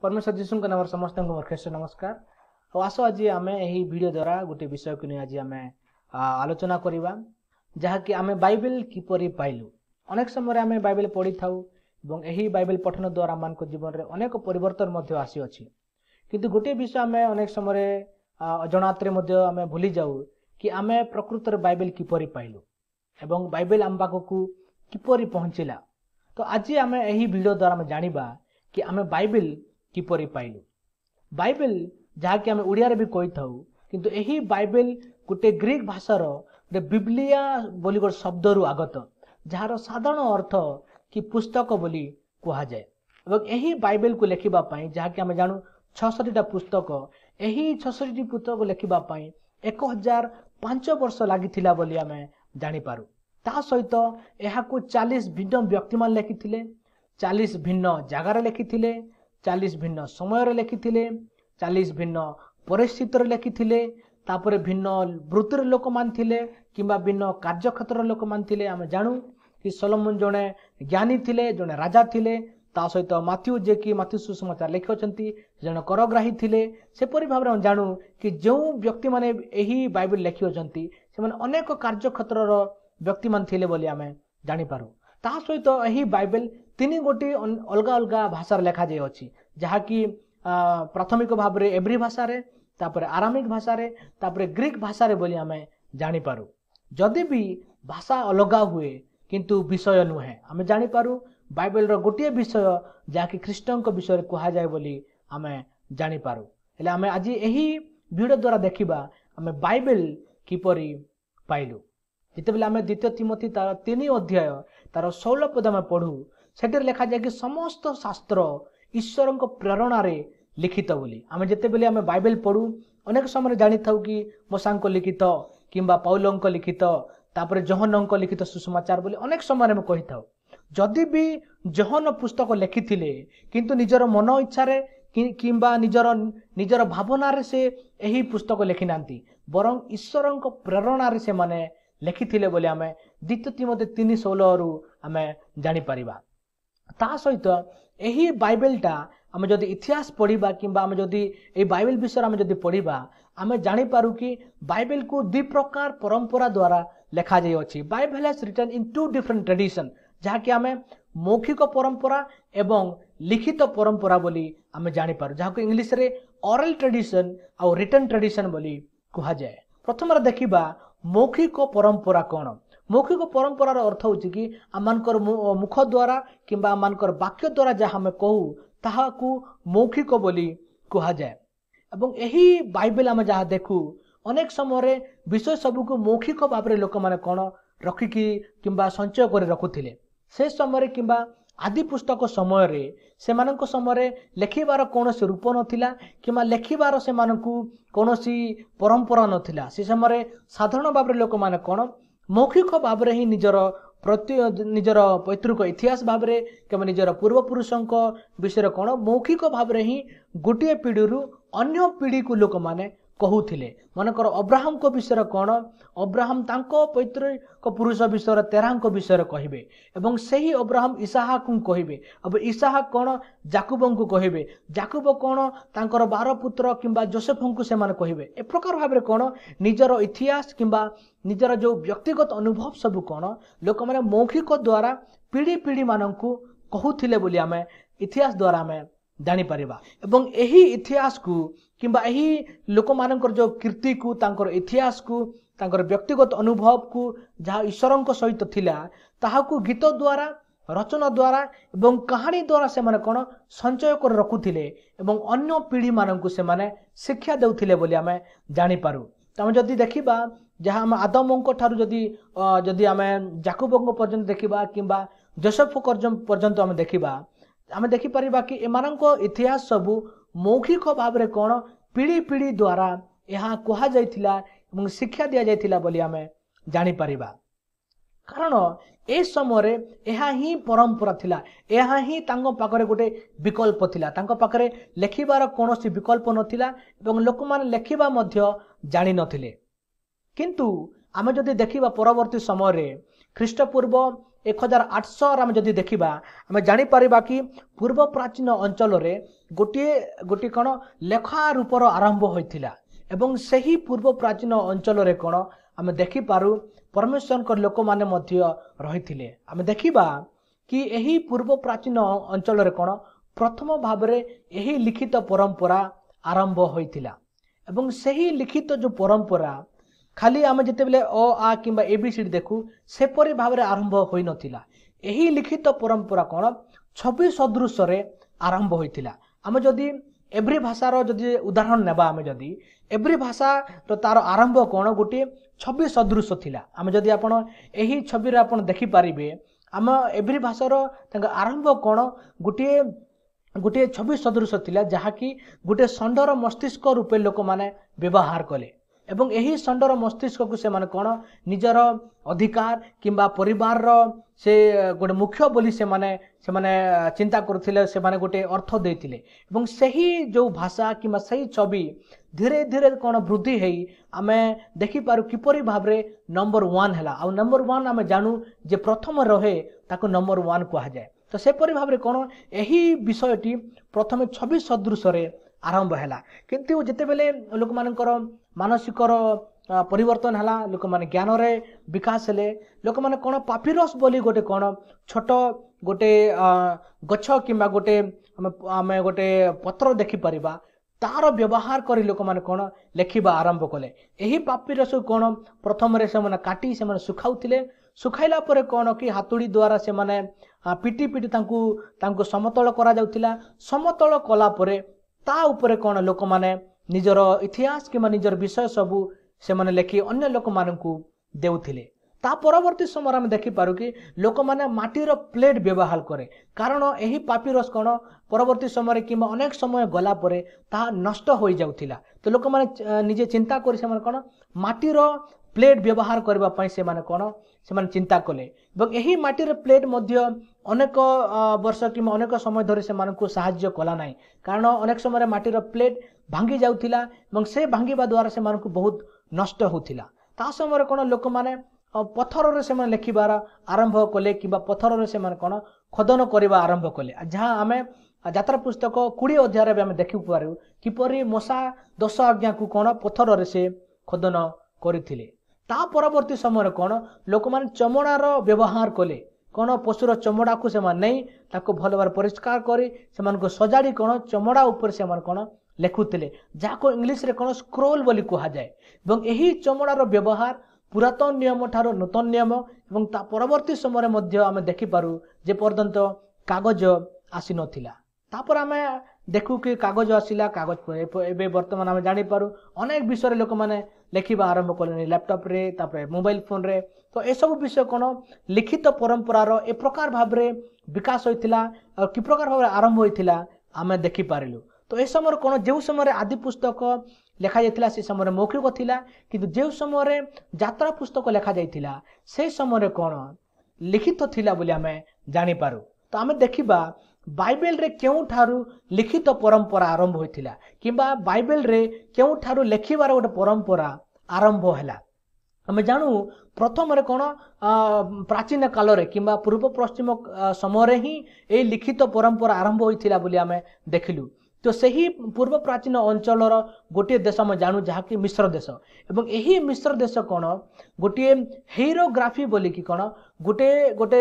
परमेश्वर जीशु नाम समस्त ख्रीष्ट नमस्कार। और आस आज आम यही वीडियो द्वारा गोटे विषय को नहीं आज आम आलोचना करवा जहाँकि आम बाइबल किपरि पाइलु। अनेक समय आम बाइबल पढ़ी था यही बाइबल पठन द्वारा मान जीवन में अनेक परिवर्तन आसी अच्छी किंतु गोटे विषय आम अनेक समय अजणात आम भूली जाऊ कि आम प्रकृत बाइबल किपरि पाइलु एवं बाइबल आम पाखक किपरि पहुँचला। तो आज आम यही वीडियो द्वारा आम जानिबा कि आम बाइबल किपरि पाइलु। बाइबल जहाँकि आम ओडिया भी कही था किंतु यही बाइबल गोटे ग्रीक भाषार गोटे बिब्लिया बोली गोटे शब्द रु आगत जार साधारण अर्थ कि पुस्तक बोली कह जाए। और यही बाइबल को लिखा जहाँकि आम जानू 66टा पुस्तक यही 66टी पुस्तक लिखा 1005 वर्ष लगी बोली आम जानीपारू। ता सहित यह 40 भिन्न व्यक्ति मान लिखिथिले, 40 भिन्न जगार लिखिथिले, 40 भिन्न समय लिखिथिले, 40 भिन्न परिस्थिति लिखिथिले, तापर भिन्न वृत्तिर लोक मान थिले किंबा भिन्न कार्यक्षेत्र लोक मान थिले। आम जानू कि सोलोमन जड़े ज्ञानी थिले, जड़े राजा थिले। ता सहित माथ्यू जे कि माथ्यू सुसमाचार लिखिछंती जड़े करग्राही थिले। सेपरि भाव में जानू कि जो व्यक्ति माने यही बाइबल लिखिछंती से माने अनेक कार्यक्षेत्र व्यक्ति मान थिले बोली आम जानी पारू। ता सहित यही बाइबल 3 गोटी अलग अलग भाषा लिखा जाए अच्छी जहाँकि प्राथमिक भाव में एब्री भाषा रे, तापर आरामिक भाषा रे, तापर ग्रीक भाषा रे बोली आम जानी पारू। जदि भी भाषा अलग हुए किंतु विषय नुहे आम जानी पारू बाइबल रो गोटे विषय जहाँकि ख्रीष्टन विषय कह जाए बोली आम जानी पारू। हेले आम आज यही वीडियो द्वारा देखिबा आम बाइबल किपरि पाइलु। जितेबेले आम 2 तिमोथी तार 3 अध्याय तार 16 पद में पढ़ू सेठी लिखा जाए कि समस्त शास्त्र ईश्वर प्रेरणा रे लिखित बोली। आम जितेबेले आम बाइबल पढ़ू अनेक समय जानी था कि मोसा लिखित किंबा पौल लिखित तापर जहन लिखित सुसमाचार बोली अनेक समय में कही था। जदि भी जहन पुस्तक लिखिथिले किंतु निजर मन इच्छा रे किंबा निजर भावना रे से यही पुस्तक लिखि नांती बरं ईश्वर प्रेरणा रे से माने लिखिथिले बोली आम 2 तिमोथी 3:16 रु आम जानी परिबा। ता सहित यही बाइबलटा आम जदि इतिहास पढ़िबा किंबा आम जदि ए बाइबल विषय आम जदि पढ़िबा आम जानी पारू कि बाइबल को 2 प्रकार परंपरा द्वारा लिखा जाय अछि। Bible has written in 2 different tradition जहाँकि आम मौखिक परंपरा एवं लिखित परंपरा बोली आम जानी पारू जहाँ को इंग्लिश रे ओरल ट्रेडिशन और रिटन ट्रेडिशन बोली कह जाए। प्रथम देखिबा मौखिक परंपरा कौन। मौखिक परंपरार अर्थ होची कि आमानकर मुख द्वारा किंबा आमानकर वाक्य द्वारा जहाँ आम कहू ताहाकू मौखिक बोली कह जाए। एवं यही बाइबल आम जहाँ देखू अनेक समय विषय सबू को मौखिक भाव में लोक मैंने कौन रखिकी किंबा संचय कर रखुले से समय किंबा आदि पुस्तक समय रे सेमानक समय लेखिबार कौन से रूप नथिला किंबा लेखिबार से कौन सी परंपरा नथिला। से समय साधारण भाव में लोक मैंने कौन मौखिक भाव में ही निजर पैतृक इतिहास भाव में कि निजर पूर्वपुरुषों विषय कौन मौखिक भाव में ही गोटे पीढ़ी रु अन्य पीढ़ी को लोक मैंने कहूथिले। मनकर अब्राहम को विषय कौन अब्राहम तांको पैतृक पुरुष विषय तेराह को विषय कहिबे एवं सही अब्राहम इसहाक को कहिबे। अब इसहाक कौन जाकुब को कहिबे, जाकुब कौन तांकर 12 पुत्र किंबा जोसेफ को से माने कहिबे। ए प्रकार भाव में कौन निजर इतिहास किंबा निजर जो व्यक्तिगत अनुभव सब कौन लोक माने मौखिक द्वारा पीढ़ी पीढ़ी मानकू कहूथिले बोली आम इतिहास द्वारा आम जानी परिबा। एवं यही इतिहास को किंबा यही लोक मानकर जो कीर्ति को तांकर इतिहास को तांकर व्यक्तिगत अनुभव को जहाँ ईश्वर सहित थिला ताहाकू गीत द्वारा रचना द्वारा एवं कहानी द्वारा से माने कौन संचय कर रखुथिले एवं अन्य पीढ़ी मानकू से माने शिक्षा देउथिले बोली आम जानी पारू। तो आम जदि देखिबा जहाँ आम आदमों ठारू जदि आम जाकुबों पर्यंत देखिबा किंबा जोसेफ पर्यंत आम देखिबा आम देखिपर कि एमानंको इतिहास सबू मौखिक भाव में कौन पीढ़ी पीढ़ी द्वारा यहाँ कह जाइथिला एवं शिक्षा दिया जाइथिला बोली आम जानी परिबा। कारण ए समय यह ही परंपरा थिला, यह ही तांको पाखरे गोटे विकल्प थिला, तांको पाखरे लेखिबार कौनसी विकल्प नथिला एवं लोक माने लेखिबा मध्य जानि नथिले। किंतु आम जदि देखिबा परवर्ती समय ख्रीष्टपूर्व 1800 आम जदि देखा आम जापर कि पूर्व प्राचीन अंचल गोटे गोटे कौन लेखा रूपर आरंभ होता एवं सही पूर्व प्राचीन अंचल कौन आम देखिपारू परमेश्वर लोक मैंने रही आम देखा कि यही पूर्व प्राचीन अंचल कौन प्रथम भाव में यही लिखित परंपरा आरंभ होता एवं सही लिखित जो परंपरा खाली आम जिते बेले अ आ कि एबीसीडी देखू सेपरी भाव में आरंभ हो नथिला यही लिखित परंपरा कौन छवि सदृश आरंभ होता आम जदि एव्री भाषार जदि उदाहरण नेबा आम जदि एव्री भाषा तो तार आरंभ कौन गोटे छवि सदृश थिला आम जदि आपण एही छवि आपण देखि पारिबे आम एव्री भाषार आरंभ कौन गोटे गोटे छवि सदृश थिला जहाँकि गोटे षंडर मस्तिष्क रूपे लोक माने व्यवहार कले एवं यही षंडर मस्तिष्क को से माने कौन निजर अधिकार किंबा परिवार रो से गोटे मुख्य बोली से माने चिंता करथिले से माने गोटे अर्थ देथिले एवं सही जो भाषा किंबा सही छवि धीरे धीरे कौन वृद्धि हेई आमे देखि पारु किपरि भाबरे नंबर 1 हैला आ नंबर 1 आमे जानू जे प्रथम रहे ताको नंबर 1 कहा जाए तो सेपरि भाबरे कौन यही विषयटी प्रथम छवि सदृश आरंभ हैला किंतु जेते बेले लोक मानकर मानसिकर परिवर्तन हैला लोक माने ज्ञान रे विकास हेले लोक माने कोन पापिरस बोली गोटे कोन छोट गोटे गछ किंबा गोटे आमे गोटे पत्र देखि परिबा तार व्यवहार करी लोक माने कोन लेखिबा आरंभ कले एही पापिरस कोन प्रथम रे से माने काटी से माने सुखाउथिले सुखाइला परे कोन कि हातुड़ी द्वारा से माने पिटी पिटी तांकु समतल करा जाउथिला समतल कला परे ता उपरे कौन लोक माने निजर इतिहास कि निजर विषय सबू से माने लेखि अन्य लोक मानकु देउथिले ता परवर्ती समय आम देखिपारू कि लोक माने माटीर प्लेट व्यवहार करे कारण यही पापिरस कौन परवर्ती समय कि अनेक समय गला परे ता नष्ट हो जाउथिला तो लोक माने निजे चिंता करी से माने कौन माटीर प्लेट व्यवहार करबा पई से माने कौन से माने चिंता कले एवं यही माटीर प्लेट मध्य अनेक वर्ष कि अनेक समय धरी से मानकु साहाय्य कला नाही कारण अनेक समय माटीर प्लेट भांगी जाउथिला एवं से भांगीबा द्वारा से मानकु बहुत नष्ट होथिला ता समय कौन लोक माने पत्थर रे से माने लेखिबार आरंभ कले किबा पत्थर रे से माने कौन खोदन करबा आरंभ कले जहां आमे यात्रा पुस्तक 20 अध्याय रे आमे देखि पारू किपरि मोसा 10 आज्ञा को कौन पत्थर रे से खोदन करथिले ता परवर्ती समय कौन लोक माने चमड़ार व्यवहार कले कौन पशुर चमड़ा को से नहीं ताको भल भाव परिष्कार करी से सजाड़ी कौन चमड़ा ऊपर से कौन लेखुले जहाँ इंग्लिश रे कौन स्क्रोल बोली कहा जाए एवं यही चमड़ार व्यवहार पुरातन नियम ठारो नूतन नियम एवं ता परवर्ती समय मध्य आमे देखि पारू जे पर्यंत कागज आसी नथिला तापर आमे देखू कि कागज आसिला कागज एबे वर्तमान आमे जानि पारू अनेक विषय लोक माने लेखिबा आरंभ कले लैपटॉप रे तापर मोबाइल फोन रे तो ए सब विषय कौन लिखित परंपरार ए प्रकार भाव विकास होइथिला और कि प्रकार भाव आरंभ होइथिला आमे देखि पारिलु तो ए समय कौन जो समय आदि पुस्तक लेखा जाइथिला से समय मौखिक थिला किंतु जो समय यात्रा पुस्तक लेखा जाइथिला से समय कौन लिखित थिला बोली आमे जानि पारू तो आमे देखिबा बाइबल रे केउ ठारू लिखित परंपरा आरंभ होइथिला किबा बाइबल रे केउ ठारू लेखिबार गोटे परंपरा आरंभ हैला आमे जानू प्रथम रे कौन प्राचीन काल रे किबा पूर्व पश्चिम समय रे ही ए लिखित परंपरा आरंभ होइथिला बोली आमे देखिलु तो सही पूर्व प्राचीन अंचलर गोटे देश आम जानू जहाँकि मिश्र देश एवं यही मिश्र देश कौन गोटे हेरोग्राफी बोली कि कौन गोटे गोटे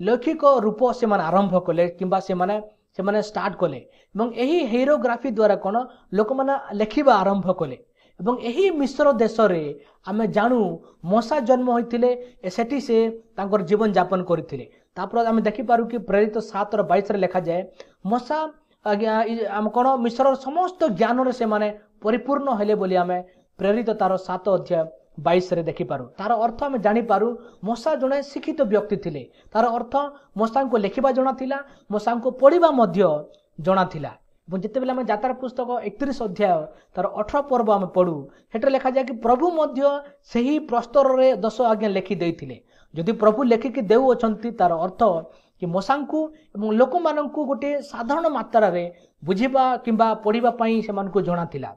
लौकिक रूप से माने आरंभ कले किंबा से माने स्टार्ट कले एवं यही हेरोग्राफी द्वारा कौन लोक माने लेखिबा आरंभ कले एवं यही मिश्र देश रे आमे जानू मशा जन्म होइथिले सेठी से तांकर जीवन यापन करथिले तापर आमे देखि पारू कि प्रेरित 7:22 रे लिखा जाए मशा आम कौन मिश्र समस्त ज्ञान से माने परिपूर्ण हेले बोली आमे प्रेरित तार 7:22 रे देखि पारू तार अर्थ आमे जानि पारू मशा जने शिक्षित व्यक्ति थिले तार अर्थ मशा को लेखिबा जणा थिला मशा को पढ़िबा मध्य जणा थिला जिते बेले आमे यात्रा पुस्तक 31 अध्याय तार 18 पर्व आमे पढ़ू हेटे लिखा जाए कि प्रभु मध्य सही प्रस्तर रे 10 आज्ञा लेखि देइथिले जदि प्रभु लेखिक देउ अछंती तार अर्थ कि मशांकु एवं लोक मानंकु गोटे साधारण मात्रा रे बुझिबा किंबा पढ़िबा पई से मानकु जणा थिला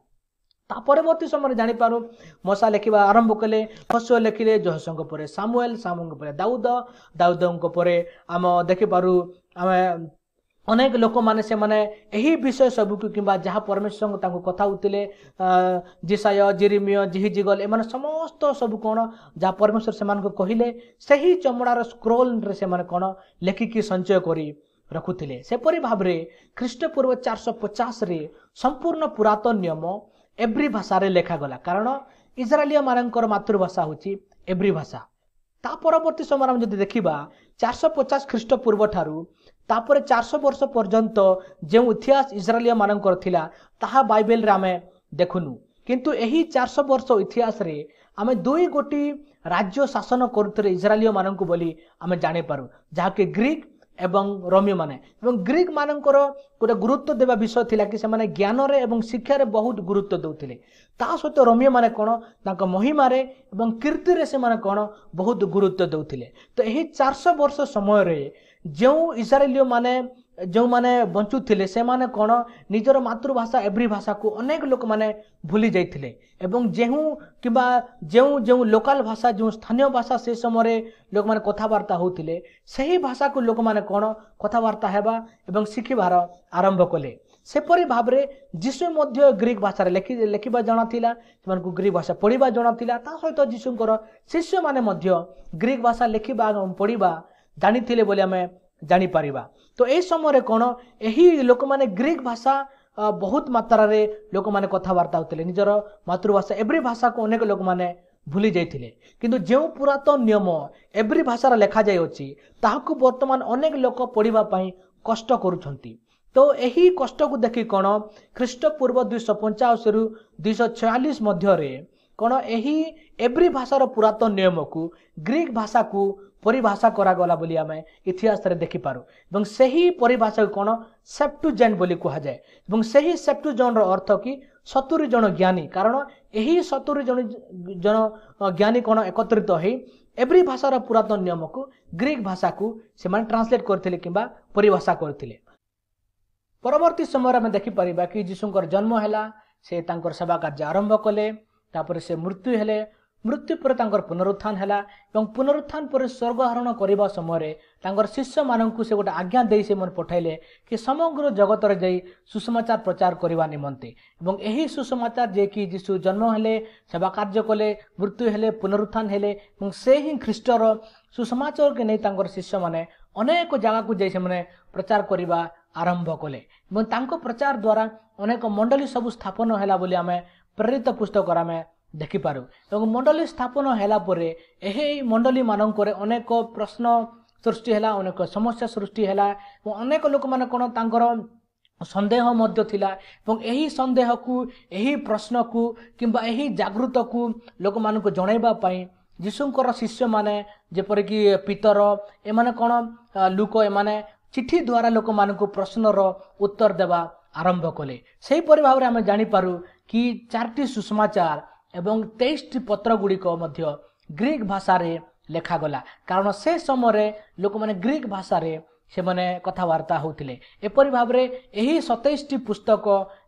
ता परवर्ती समय जानीपारू मशा लेखा आरंभ कले हसुआ लेखिले जहोशुआ पर सामुएल सामुएल पर दाऊद दाऊद आम देखिपारू आम अनेक लोक माने से माने यही विषय सबको कि जहाँ परमेश्वर कथा होते जिसाय जिरिमिय जिहिजिगल एम समस्त सब कौन जहाँ परमेश्वर से कहले से चमड़ार स्क्रोल रे से कौन लेखिकी संचय कर रखुले सेपरी भाव में ख्रीष्टपूर्व 450 रे संपूर्ण पुरातन नियम एब्री भाषा रे लेखागला कारण इस्राएलिया मानकर मातृभाषा होची एब्री भाषा। ता परवर्ती समय जब देखा 450 ख्रीष्टपूर्व ठारू तापर 400 वर्ष पर्यंत जो इतिहास इस्राएलिया मानकर थिला ताहा बाइबल रे आमे देखुनु किंतु एही 400 वर्ष इतिहास रे आमे दुई गोटी राज्य शासन करुते इस्राएलिया मानक बोली आमे जाने पारू जहाँकि ग्रीक एवं रोमियो माने एवं ग्रीक मानकर गोटे गुरुत्व देवा विषय थिला कि से ज्ञान रे एवं शिक्षा रे बहुत गुरुत्व दौथिले ता सहित रोमियो माने कोन तांको महिमा रे एवं कीर्ति रे से कोन बहुत गुरुत्व दौथिले। तो एही 400 वर्ष समय रे जो इस्राएलियो माने जो माने बंचुथिले से माने कोन निजर मातृभाषा एब्री भाषा को अनेक लोक माने भूली जाइथिले एवं जेहू किबा जो जो लोकल भाषा जो स्थानीय भाषा से समय लोक माने कथावार्ता होतिले सही भाषा को लोक माने कोन कथावार्ता हेबा एवं शिखिबार आरंभ कले सेपरी भाव में जीशु मध्य ग्रीक भाषा लेखिबा जଣା थिला सेमानकु ग्रीक भाषा पढ़िबा जଣା थिला ता सहित जीशुंकर शिष्य माने मध्य ग्रीक भाषा लेखिबा एवं पढ़िबा जानी थिले बोली आमे जानी परिबा। तो ए समय कौन यही लोक माने ग्रीक भाषा बहुत मात्रा रे लोक माने कथावार्ता होते निजर मातृभाषा एब्री भाषा को अनेक लोक माने भूली जाइथिले किंतु जो पुरातन नियम एब्री भाषा लेखा जाय अछि ताहाकु वर्तमान अनेक लोक पढ़िबा पई कष्ट करूछंती। तो यही कष्ट को देखि कौन ख्रीष्टपूर्व 285 रु 246 मध्य रे कौन यही एब्री भाषार पुरातन नियम को ग्रीक भाषा को परिभाषा करागला बोली आमे इतिहास रे देखि पारू एवं सही परिभाषा को कौन सेप्टुजेंट बोली कहा जाए एवं सही सेप्टुजेंट रो अर्थ कि 70 जन ज्ञानी कारण यही 70 जन ज्ञानी कौन एकत्रित होई एब्री भाषार पुरातन नियम को ग्रीक भाषा को से माने ट्रांसलेट करथिले किबा परिभाषा करथिले। परवर्ती समय आमे देखि परिबा कि यीशुंकर जन्म हैला से तांकर सेवा कार्य आरंभ कले तापर से मृत्यु हेले मृत्यु पर तांकर पुनरुत्थान हैला एवं पुनरुत्थान पर स्वर्ग आरोहण करबा समय तांकर शिष्य माननकु से गोटे आज्ञा देई से मन पठाइले कि समग्र जगत रे जाई सुसमाचार प्रचार करबा निमंते एवं एही सुसमाचार जे कि यीशु जन्म हेले सेवा कार्य कले मृत्यु हेले पुनरुत्थान हेले एवं से ही ख्रीष्टर सुसमाचार के नै तांकर शिष्य माने अनेक जगह को जाई से माने प्रचार करबा आरंभ कले एवं तांको प्रचार द्वारा अनेक मंडली सब स्थापन हैला बोली आमे प्रेरित पुस्तक आमे देखि पारू एवं मंडली स्थापन हैला परे एही मंडली मानकरे अनेक प्रश्न सृष्टि हैला अनेक समस्या सृष्टि हैला एवं अनेक लोक माने कोन तांकर संदेह मध्य थिला एवं एही संदेह को एही प्रश्न को किंबा एही जागृत को लोक मानक जणाइबा पई यीशुंकर शिष्य माने जेपर कि पीतर एमाने कोन लुक एमाने चिठी द्वारा लोक मानक प्रश्नर उत्तर देवा आरंभ कले सेही परि भाव रे हम जानि पारू कि 4टी सुसमाचार एवं 23टी पत्र गुड़िक मध्य ग्रीक भाषा रे लेखा गला कारण से समय लोक माने ग्रीक भाषा रे से माने कथावार्ता होतिले एपरि भाव रे एही 27टी पुस्तक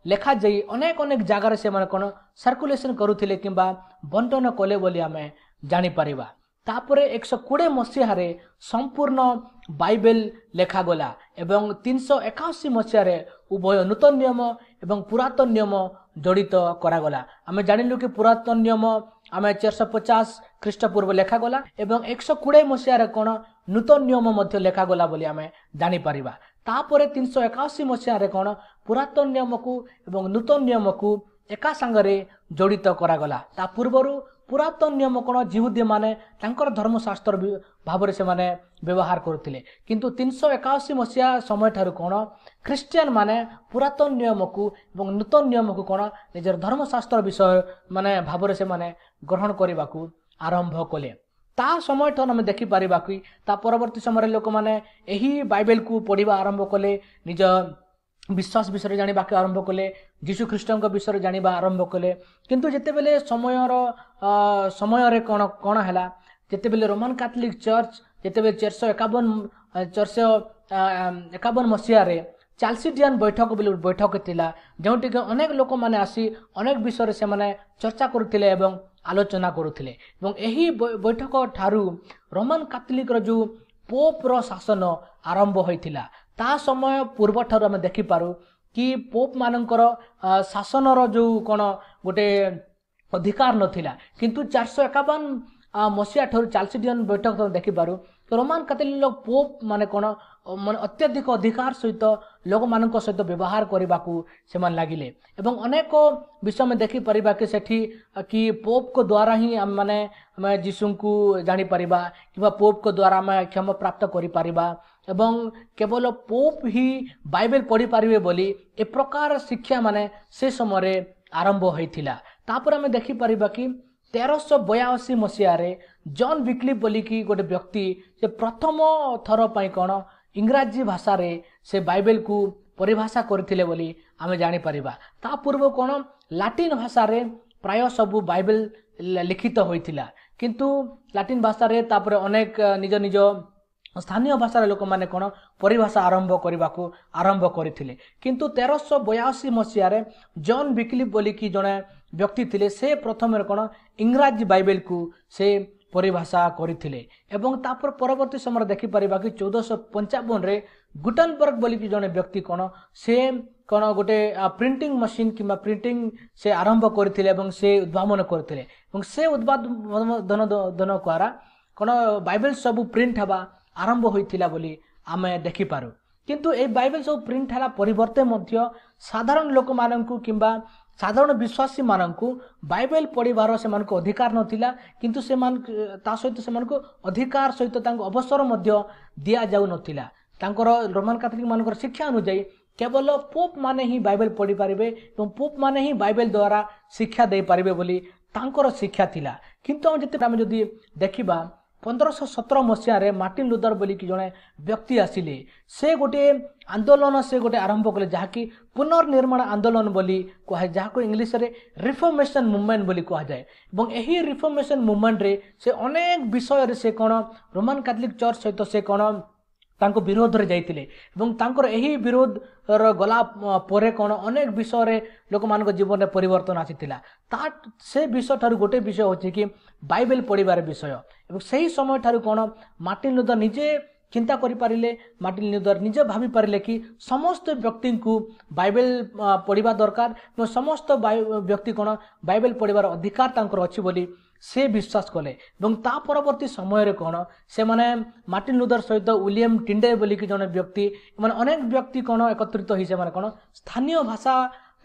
लेखा जाई अनेक अनेक जगह से माने कोन सर्कुलेशन करूथिले किंबा बंटन कले बोली आमे जानि परिबा। तापरे 120 मसीहा रे संपूर्ण बाइबल लेखा गला एवं 381 मसीहा रे उभय नूतन नियम एवं पुरातन नियम जड़ित करागला। आमे जानिलु कि पुरातन नियम आमे 450 ख्रीष्टपूर्व लेखा गला एवं 120 मसीहा रे कोन नूतन नियम मध्य लेखा गला बोली आमे जानि परिबा। तापरे 381 मसीहा रे कोन पुरातन नियम को एवं नूतन नियम को एका संगरे जड़ित करागला। ता पूर्वरु पुरातन नियम कोन जिहुदी माने तांकर धर्मशास्त्र भाव से माने व्यवहार करथिले किंतु 381 मसीहा समय ठारू कोन ख्रिस्टियन माने पुरातन नियम को एवं नूतन नियम को कोन निजर धर्मशास्त्र विषय माने भाव से माने ग्रहण करबा को आरंभ कले। ता समय ठन हम देखि परिबा कि ता परवर्ती समय लोक माने एही बाइबल को पढ़िबा आरंभ कले निज विश्वास विषय जानिबा के आरंभ कले जीशु ख्रीष्टଙ୍କ विषय जानिबा आरंभ कले किंतु जेते बेले समय रे कोन हैला जेते बेले रोमन कैथोलिक चर्च जेते बेले 451 मसीहा रे चाल्सिडियन बैठक बोली बैठक थिला जोंटी के अनेक लोक माने आसी अनेक विषय से माने चर्चा करुथिले एवं आलोचना करुथिले एवं एही बैठक ठारू रोमन कैथोलिक रो जो पोप रो शासन आरंभ होइथिला ता समय पूर्व ठारू हम देखि पारू कि पोप मानकर शासन रो जो कोन गोटे अधिकार नथिला किंतु 451 मसीहा ठारू चाल्सिडियन बैठक देखि पारू रोमान कैथोलिक लोग पोप माने कोन माने अत्यधिक अधिकार सहित लोक मानक सहित व्यवहार करने से लगिले एवं अनेक विषय में देखि परिबा कि सेठी कि पोप को द्वारा ही हम माने जीसु को जानी परिबा कि पोप को द्वारा हम क्षमा प्राप्त करि परिबा एवं केवल पोप ही बाइबल पढ़ी पारिबे बोली ए प्रकार शिक्षा माने से समय आरंभ होइथिला तापर हम देखि परिबा कि 1382 मसीह जॉन विक्लिफ बोली कि गोटे व्यक्ति से प्रथम थर पाई कौन इंग्राजी भाषा रे से बाइबल को परिभाषा करथिले बोली आमे जानि परिबा ता पूर्व कौन लाटिन भाषा रे प्राय सब बाइबल लिखित होइथिला किंतु लाटिन भाषा रे तापर अनेक निज निज स्थानीय भाषा लोक माने कौन परिभाषा आरंभ करने को आरंभ करथिले किंतु 1382 मसीह रे जॉन विक्लिफ बोली कि जने व्यक्ति थिले से प्रथम कौन इंग्राजी बाइबल को से परिभाषा करथिले एवं तापर परवर्ती समय देखि परिबा कि 1455 रे गुटनबर्ग बोली कि जने व्यक्ति कौन से कौन गोटे प्रिंटिंग मशीन किंबा प्रिंटिंग से आरंभ करथिले एवं से उद्भावन करथिले एवं से उद्भावन द्वारा कौन बाइबल सब प्रिंट हवा आरंभ होइथिला बोली आमे देखि पारू किंतु ए बाइबल सब प्रिंट हला परिवर्ते मध्य साधारण लोक माननकु किंबा साधारण विश्वासी माननकु बाइबल पढ़िबार से मानको अधिकार नथिला किंतु से मान ता सहित से मानको अधिकार सहित तांको अवसर मध्य दिया जाउ नथिला तांकर रोमन कैथोलिक मानकर शिक्षा अनुसार केवल पोप माने ही बाइबल पढ़ी पारिबे एवं पोप माने ही बाइबल द्वारा शिक्षा दे पारिबे बोली तांकर शिक्षा थिला किंतु हम जदि देखिबा 1517 मसीह रे मार्टिन लूथर बोली कि जने व्यक्ति आसिले से गोटे आंदोलन से गोटे आरंभ कले जहाँकि पुनर्निर्माण आंदोलन बोली कह जाको इंग्लिश रे रिफॉर्मेशन मूवमेंट बोली कह जाए एवं एही रिफॉर्मेशन मूवमेंट रे से अनेक विषय रे से कोन रोमन कैथोलिक चर्च सहित से कोन तांको विरोध रे जाइतिले एवं तांकर एही विरोध र गला परे कोन अनेक विषय रे लोक मान जीवन में परिवर्तन आसीतिला ता से विषय ठारू गोटे विषय होछि कि बाइबल पढ़िबार विषय एवं सही समय ठारू कोन मार्टिन लूथर निजे चिंता करि पारिले मार्टिन लूथर निजे भाभी पारिले कि समस्त व्यक्ति को बाइबल पढ़िबा दरकार एवं समस्त व्यक्ति कोन बाइबल पढ़िबार अधिकार तांकर अछि बोली से विश्वास कले एवं ता परवर्ती समय रे कोन से माने मार्टिन लूथर सहित विलियम टिंडे बोली कि जने व्यक्ति माने अनेक व्यक्ति कोन एकत्रित होई से माने कोन स्थानीय भाषा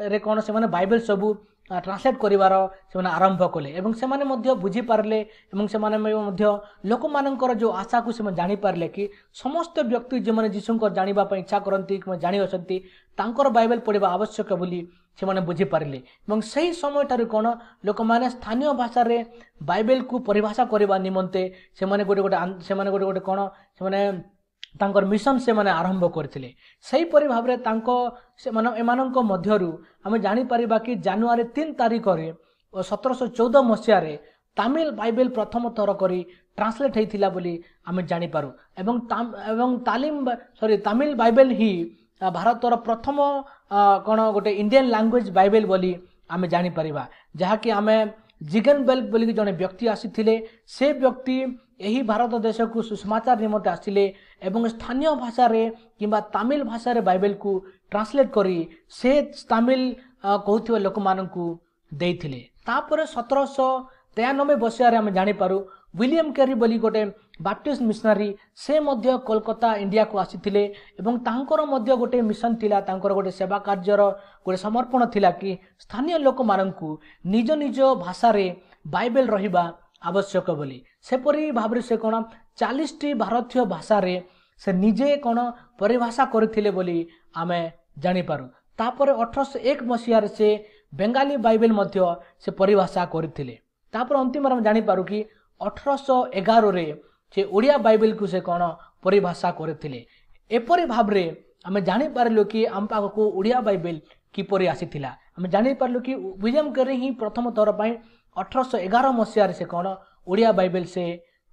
रे कोन से माने बाइबल सब ट्रांसलेट करिवार से माने आरंभ कले एवं से माने मध्य बुझी पारले एवं से माने मध्य लोक मानकर जो आशा को से जानि पारले कि समस्त व्यक्ति जे माने यीशु को जानिबा पय इच्छा करंती कि जानि असंती तांकर बाइबल पढ़िबा आवश्यक बोली से माने बुझी पारले एवं सही समय ठारू कोन लोक माने स्थानीय भाषा रे बाइबल को परिभाषा करबा निमंते से माने गोटे गोटे कोन से माने तांकर मिशन से माने आरंभ करथिले सही परि भाबरे तांको से माने एमानंको मध्यरु हम जानि परिबा कि जनवरी 3 तारिख रे 1714 मसीह रे तमिल बाइबल प्रथम थर करी ट्रांसलेट हेतिला बोली हम जानि पारू एवं तमिल बाइबल ही भारतर प्रथम कोन गोटे इंडियन लैंग्वेज बाइबल बोली आम जानि परिबा जहाँकि आम जिगन बेल बोली जने व्यक्ति आसीथिले से व्यक्ति यही भारत देश को सुसमाचार निमंते आसिले एवं स्थानीय भाषा रे किंबा तमिल भाषा रे बाइबल को ट्रांसलेट करी से तमिल कहूथिबा लोक माननकु देइथिले तापर 1793 मसीह रे हम जानि पारू विलियम कैरी बोली गोटे बाप्टिस्ट मिशनरी से मध्य कोलकाता इंडिया को आसीथिले एवं तांकर मध्य गोटे मिशन थिला तांकर गोटे सेवा कार्यर गोटे समर्पण थिला कि स्थानीय लोक माननकु निज निज भाषा रे बाइबल रहिबा आवश्यक बोली सेपरी भाबरे से कोन 40टी भारतीय भाषा रे से निजे कोन परिभाषा करथिले बोली आमे जानि पारू तापर 1801 मसीह रे से बेंगाली बाइबल मध्य से परिभाषा करथिले तापर अंतिम हम जानि पारू कि 1811 रे से ओडिया बाइबल को से कोन परिभाषा करथिले एपरि भाबरे आमे जानि पारलो कि आम पाख को ओडिया बाइबल किपरि आसीथिला आमे जानि पारलो कि विलियम कैरी ही प्रथम थर पई 1811 मसीह से कोन ओडिया बाइबल से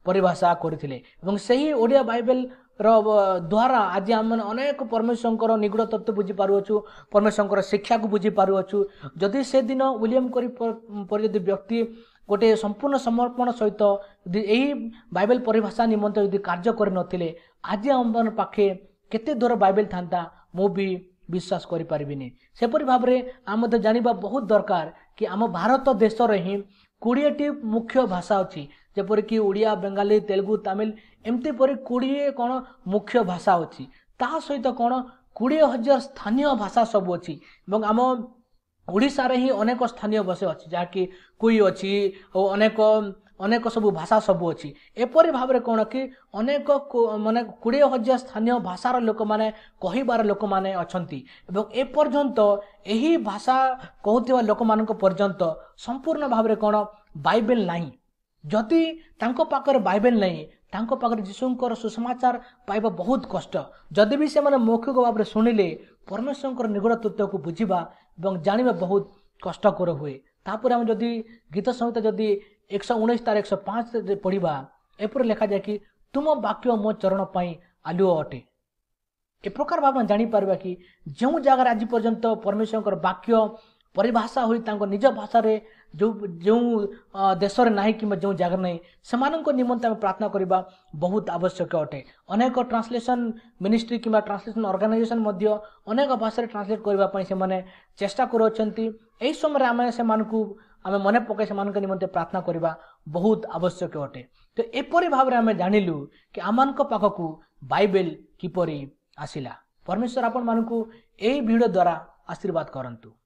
परिभाषा करथिले एवं सही ओडिया बाइबल द्वारा आज आम अनेक परमेश्वर निगूढ़ तत्व बुझी पारुछु परमेश्वर शिक्षा को बुझी पारुछु जदि से दिन विलियम करी पर व्यक्ति गोटे संपूर्ण समर्पण सहित यही बाइबल परिभाषा निमंत्रण यदि कार्य कर नथिले आज आम पाखे केते दूर बाइबल था मु भी विश्वास करि परिबिनी सेपरि भाव में आम जानिबा बहुत दरकार कि आम भारत देश रे ही 20टी मुख्य भाषा अछि जेपर कि उड़िया बेंगाली तेलुगु तमिल एमती परि 20 कोन मुख्य भाषा अछि ता सहित कोन 20,000 स्थानीय भाषा सब अछि एवं आम ओडिशा रे ही अनेक स्थानीय भाषा अछि जाकि कोई अछि और अनेक सब भाषा सब अछि एपरि भाव में कोन कि अनेक माने 20,000 स्थानीय भाषार लोक माने कहिबार लोक माने अछंती एवं ए पर्यंत एही भाषा कहउतिबा लोक मानक पर्यंत संपूर्ण भाव में कोन बाइबल नाही जदि तांको पाकर बाइबल नहीं तांको पाकर यीशुंकर सुसमाचार पाइबा बहुत कष्ट जदि भी से माने मौखिक भाव में सुनिले परमेश्वर निगूढ़ तत्व को बुझिबा एवं जानिबा बहुत कष्टकर हुए तापर हम जदि गीत संहिता जदि 119 तार 105 पढ़िबा एपर लिखा जाए कि तुम वाक्य मो चरण पाई आलुओ अटे ए प्रकार भाव में जानी पारबा कि जो जगह आज पर्यंत परमेश्वर वाक्य परिभाषा हुई तांको निज भाषा रे जो जो देश रे नाही कि जो जगह नहीं समानक निमंते हम प्रार्थना करबा बहुत आवश्यक अटे अनेक ट्रांसलेशन मिनिस्ट्री किबा ट्रांसलेशन ऑर्गेनाइजेशन मध्य अनेक भाषा रे ट्रांसलेट करबा पई से माने चेष्टा करछंती एई समय आमे से मानकू आमे मने पके से मानक निमंते प्रार्थना करबा बहुत आवश्यक अटे तो एपरि भाव रे आमे जानिलु कि आमानक पाखकू बाइबल किपरि आसिला परमेश्वर आपन मानकू एई वीडियो द्वारा आशीर्वाद करंतु।